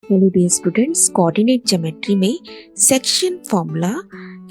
Hello dear students, coordinate geometry में section formula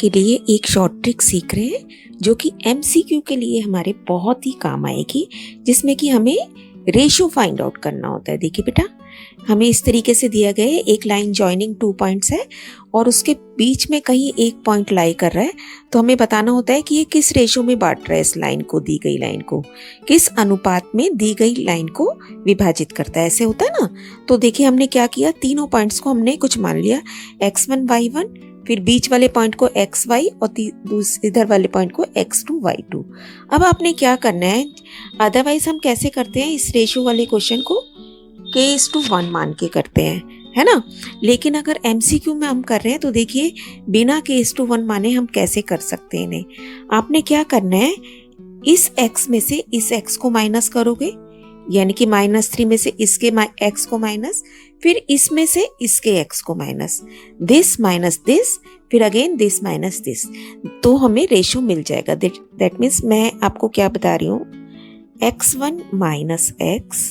के लिए एक शॉर्ट ट्रिक सीख रहे हैं जो कि एमसीक्यू के लिए हमारे बहुत ही काम आएगी, जिसमें कि हमें रेशियो फाइंड आउट करना होता है। देखिए बेटा, हमें इस तरीके से दिया गया है, एक लाइन जॉइनिंग 2 पॉइंट्स है और उसके बीच में कहीं एक पॉइंट लाई कर रहा है, तो हमें बताना होता है कि ये किस रेशियो में बांट रहा है, इस लाइन को, दी गई लाइन को किस अनुपात में दी गई लाइन को विभाजित करता है। ऐसे होता है ना। तो देखिए हमने क्या किया, तीनों पॉइंट्स को हमने कुछ मान लिया, x1 y1, फिर बीच वाले पॉइंट को xy और इधर वाले पॉइंट को x2 y2। अब आपने क्या करना है, अदरवाइज हम कैसे करते हैं इस रेशियो वाले क्वेश्चन को, k:1 मान के करते हैं, है ना। लेकिन अगर एमसीक्यू में हम कर रहे हैं तो देखिए बिना k:1 माने हम कैसे कर सकते हैं इन्हें। आपने क्या करना है, इस x में से इस x को माइनस करोगे, यानी कि -3 में से इसके x को माइनस, फिर इसमें से इसके x को माइनस, दिस माइनस दिस, फिर अगेन दिस माइनस दिस, तो हमें रेशियो मिल जाएगा। दैट मीन्स मैं आपको क्या बता रही हूँ, x1 माइनस x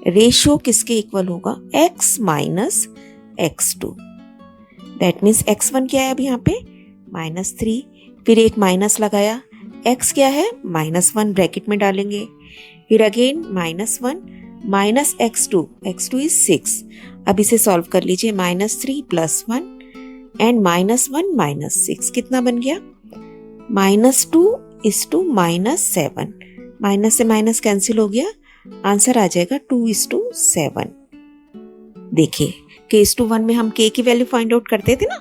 रेशियो किसके इक्वल होगा, x minus x2। That means x1 क्या है अब यहाँ पे -3, फिर एक माइनस लगाया, x क्या है -1 ब्रैकेट में डालेंगे, फिर अगेन -1 माइनस x2 इज 6। अब इसे सॉल्व कर लीजिए, -3 + 1 एंड -1 - 6 कितना बन गया, -2 is to -7, माइनस से माइनस कैंसिल हो गया, आंसर आ जाएगा 2:7। देखिए k:1 में हम k की वैल्यू फाइंड आउट करते थे ना,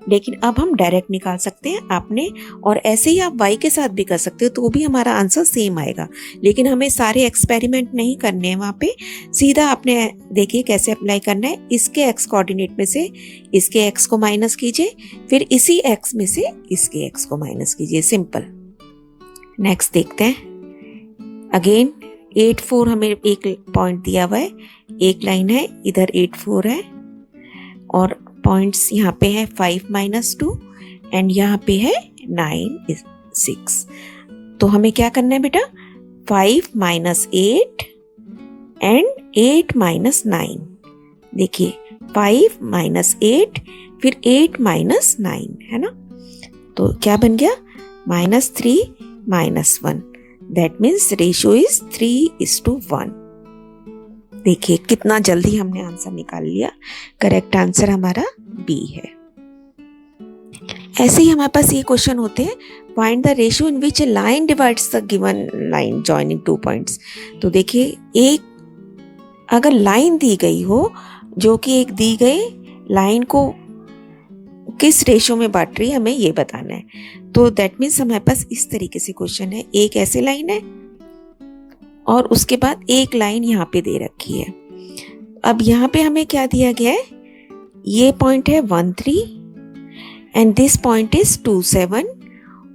लेकिन अब हम डायरेक्ट निकाल सकते हैं आपने, और ऐसे ही आप y के साथ भी कर सकते हो, तो भी हमारा आंसर सेम आएगा। लेकिन हमें सारे एक्सपेरिमेंट नहीं करने हैं वहाँ पे, सीधा आपने देखिए कैसे अप्लाई करना है, इसके x कोऑर्डिनेट में से इसके x को माइनस कीजिए, फिर इसी x में से इसके x को माइनस कीजिए, सिंपल। नेक्स्ट देखते हैं, अगेन 8 4 हमें एक पॉइंट दिया हुआ है, एक लाइन है, इधर 8 4 है और पॉइंट्स यहाँ पे है 5 - 2 एंड यहाँ पे है 9 6। तो हमें क्या करना है बेटा, 5 - 8 एंड 8 - 9। देखिए 5 - 8 फिर 8 - 9, है ना। तो क्या बन गया, -3 - 1। That means ratio is 3:1। देखिए कितना जल्दी हमने आंसर निकाल लिया, करेक्ट आंसर हमारा बी है। ऐसे ही हमारे पास ये क्वेश्चन होते हैं, find the ratio in which A line divides the given line joining 2 points. तो देखिए एक अगर लाइन दी गई हो जो कि एक दी गई लाइन को किस रेशियो में बांट रही है, हमें ये बताना है। तो दैट मीन्स हमारे पास इस तरीके से क्वेश्चन है, एक ऐसे लाइन है और उसके बाद एक लाइन यहाँ पे दे रखी है। अब यहाँ पे हमें क्या दिया गया है, ये पॉइंट है 1 3 एंड दिस पॉइंट इज 2 7,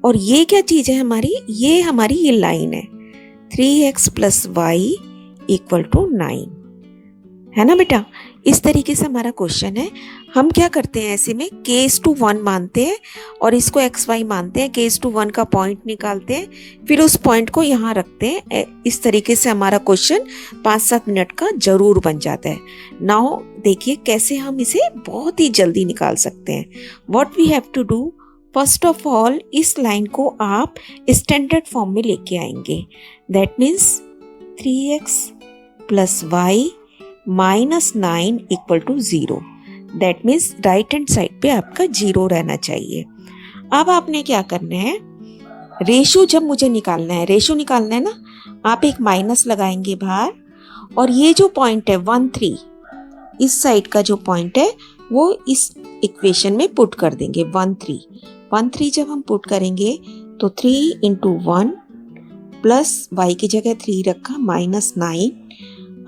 और ये क्या चीज है हमारी, ये हमारी ये लाइन है 3x + y = 9, है ना बेटा। इस तरीके से हमारा क्वेश्चन है। हम क्या करते हैं ऐसे में, k:1 मानते हैं और इसको xy मानते हैं, k:1 का पॉइंट निकालते हैं, फिर उस पॉइंट को यहाँ रखते हैं। इस तरीके से हमारा क्वेश्चन 5-7 मिनट का जरूर बन जाता है। नाउ देखिए कैसे हम इसे बहुत ही जल्दी निकाल सकते हैं। What we have to do, first of all इस लाइन को आप स्टैंडर्ड फॉर्म में लेके आएंगे। That means 3x + y -9 = 0। That means right hand side पे आपका 0 रहना चाहिए। अब आपने क्या करना है, रेशियो जब मुझे निकालना है, रेशियो निकालना है ना, आप एक माइनस लगाएंगे बाहर, और ये जो पॉइंट है 1 3, इस साइड का जो पॉइंट है वो इस इक्वेशन में पुट कर देंगे। 1 3 जब हम पुट करेंगे तो 3 × 1 प्लस y की जगह 3 रखा -9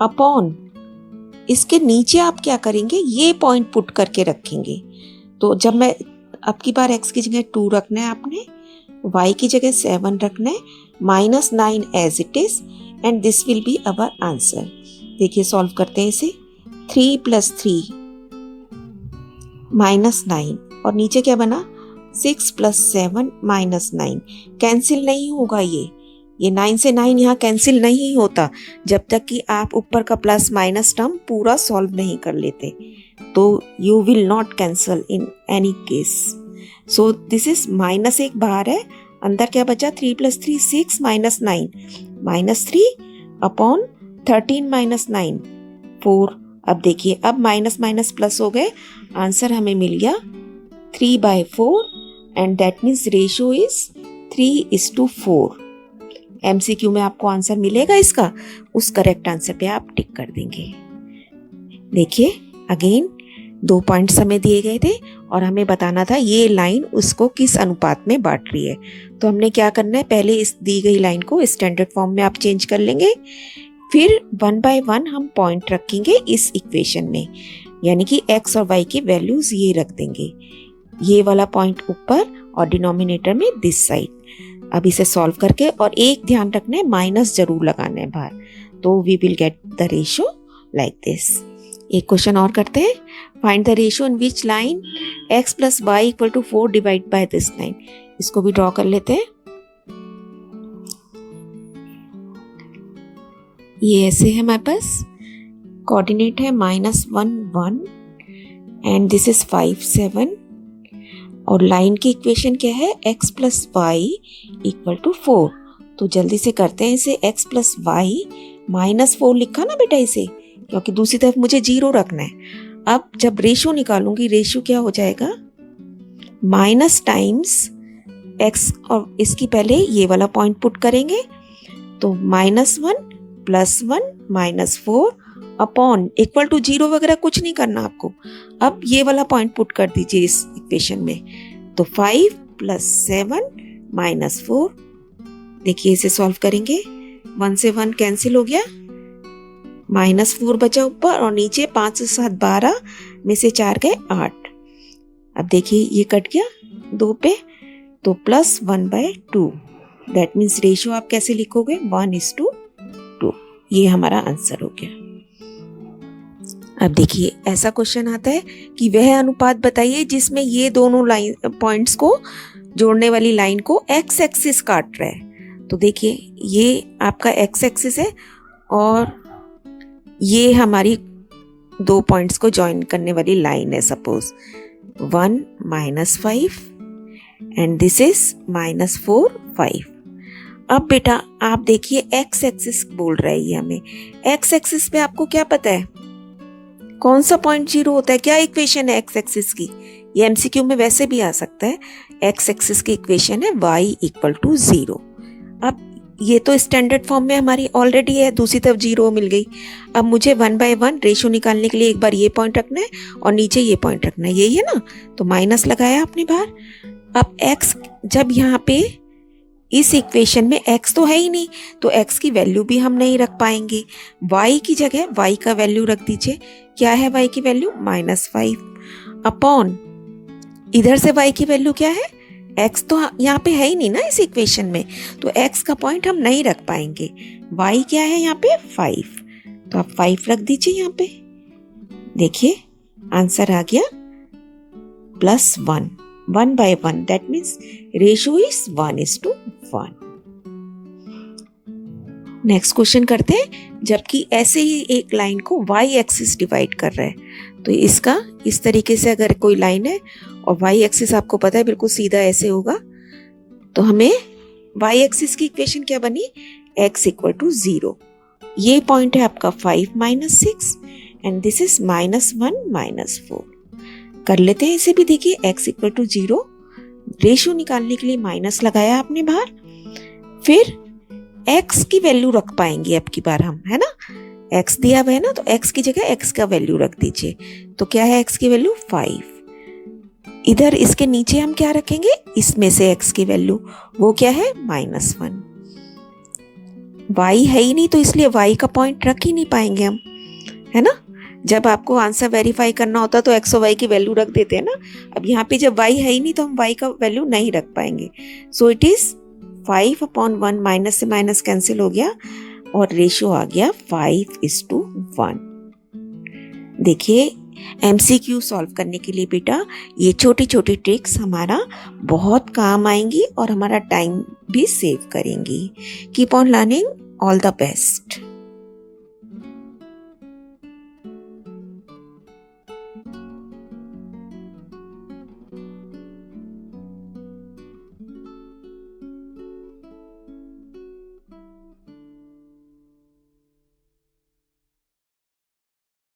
अपॉन, इसके नीचे आप क्या करेंगे, ये पॉइंट पुट करके रखेंगे। तो जब मैं अब की बार x की जगह 2 रखना है आपने, y की जगह 7 रखना है, -9 as it is, and this will be our answer. देखिए सॉल्व करते हैं इसे, 3 + 3 -9, और नीचे क्या बना, 6 + 7 -9, कैंसिल नहीं होगा, ये ये 9 से 9 यहाँ कैंसिल नहीं होता जब तक कि आप ऊपर का प्लस माइनस टर्म पूरा सॉल्व नहीं कर लेते, तो you will not cancel in any case. So this is minus एक बाहर है, अंदर क्या बचा 3 + 3 6 -9 -3 अपॉन 13 - 9 4। अब देखिए अब माइनस माइनस प्लस हो गए, आंसर हमें मिल गया 3/4 and that means ratio is 3:4। MCQ में आपको आंसर मिलेगा इसका, उस करेक्ट आंसर पे आप टिक कर देंगे। देखिए अगेन 2 पॉइंट्स हमें दिए गए थे और हमें बताना था ये लाइन उसको किस अनुपात में बांट रही है। तो हमने क्या करना है, पहले इस दी गई लाइन को स्टैंडर्ड फॉर्म में आप चेंज कर लेंगे, फिर 1 बाय 1 हम पॉइंट रखेंगे इस इक्वेशन में, यानी कि x और y की वैल्यूज ये रख देंगे, ये वाला पॉइंट ऊपर और डिनोमिनेटर में दिस साइड। अब इसे सॉल्व करके, और एक ध्यान रखना है माइनस जरूर लगाना है बाहर, तो we will get the ratio like this. एक क्वेश्चन और करते हैं, find the ratio in which line x + y = 4 divide by this line. इसको भी ड्रॉ कर लेते हैं। ये ऐसे है, हमारे पास कोऑर्डिनेट है -1 1 एंड दिस इज 5 7 और लाइन की इक्वेशन क्या है, x + y = 4। तो जल्दी से करते हैं इसे, x + y -4 लिखा ना बेटा इसे, क्योंकि दूसरी तरफ मुझे 0 रखना है। अब जब रेशियो निकालूंगी, रेशियो क्या हो जाएगा, माइनस टाइम्स x, और इसकी पहले ये वाला पॉइंट पुट करेंगे, तो -1 +1 -4 अपॉन इक्वल टू 0 वगैरह कुछ नहीं करना आपको। अब ये वाला पॉइंट पुट कर दीजिए इस इक्वेशन में, तो 5 + 7 -4। देखिए इसे सॉल्व करेंगे, 1 से 1 कैंसिल हो गया, -4 बचा ऊपर और नीचे, 5 से 7 12 में से 4 गए 8। अब देखिए ये कट गया 2 पे, तो +1/2, दैट मीन्स रेशियो आप कैसे लिखोगे, 1:2। ये हमारा आंसर हो गया। अब देखिए ऐसा क्वेश्चन आता है कि वह अनुपात बताइए जिसमें ये दोनों लाइन पॉइंट्स को जोड़ने वाली लाइन को x एक्सिस काट रहा है। तो देखिए ये आपका x एक्सिस है और ये हमारी 2 पॉइंट्स को ज्वाइन करने वाली लाइन है, सपोज 1 -5 एंड दिस इज -4 5। अब बेटा आप देखिए x एक्सिस बोल रहा है ये हमें, x एक्सिस पे आपको क्या पता है कौन सा पॉइंट 0 होता है, क्या इक्वेशन है x एक्सिस की, ये MCQ में वैसे भी आ सकता है। x एक्सिस की इक्वेशन है y = 0। अब ये तो स्टैंडर्ड फॉर्म में हमारी ऑलरेडी है, दूसरी तरफ 0 मिल गई। अब मुझे 1 बाय 1 रेशियो निकालने के लिए एक बार ये पॉइंट रखना है और नीचे ये पॉइंट रखना है, यही है ना, तो माइनस लगाया आपने बाहर। अब x जब यहाँ पे इस इक्वेशन में x तो है ही नहीं, तो x की वैल्यू भी हम नहीं रख पाएंगे, y की जगह y का वैल्यू रख दीजिए। क्या है y की वैल्यू, -5 अपॉन, इधर से y की वैल्यू क्या है, x तो यहाँ पे है ही नहीं ना इस इक्वेशन में, तो x का पॉइंट हम नहीं रख पाएंगे। y क्या है यहाँ पे 5, तो आप 5 रख दीजिए यहाँ पे। देखिए आंसर आ गया +1, 1/1, that means ratio is 1:1। Next question करते हैं, जबकि ऐसे ही एक लाइन को y एक्सिस डिवाइड कर रहा है, तो इसका इस तरीके से अगर कोई लाइन है और y एक्सिस आपको पता है बिल्कुल सीधा ऐसे होगा, तो हमें y एक्सिस की इक्वेशन क्या बनी, x = 0। ये पॉइंट है आपका 5 - 6 एंड दिस इज -1 -4। कर लेते हैं इसे भी। देखिए x = 0, रेशियो निकालने के लिए माइनस लगाया आपने बाहर, फिर x की वैल्यू रख पाएंगे अब की बार हम, है ना, x दिया हुआ है ना, तो x की जगह x का वैल्यू रख दीजिए। तो क्या है x की वैल्यू 5, इधर इसके नीचे हम क्या रखेंगे, इसमें से x की वैल्यू, वो क्या है -1। y है ही नहीं तो इसलिए y का पॉइंट रख ही नहीं पाएंगे हम, है ना। जब आपको आंसर वेरीफाई करना होता तो x और y की वैल्यू रख देते हैं ना। अब यहाँ पे जब y है ही नहीं तो हम y का वैल्यू नहीं रख पाएंगे। सो इट इज 5/1, माइनस से माइनस कैंसिल हो गया और रेशियो आ गया 5:1। देखिए एमसीक्यू सॉल्व करने के लिए बेटा ये छोटी छोटी ट्रिक्स हमारा बहुत काम आएंगी और हमारा टाइम भी सेव करेंगी। Keep on learning, all the best.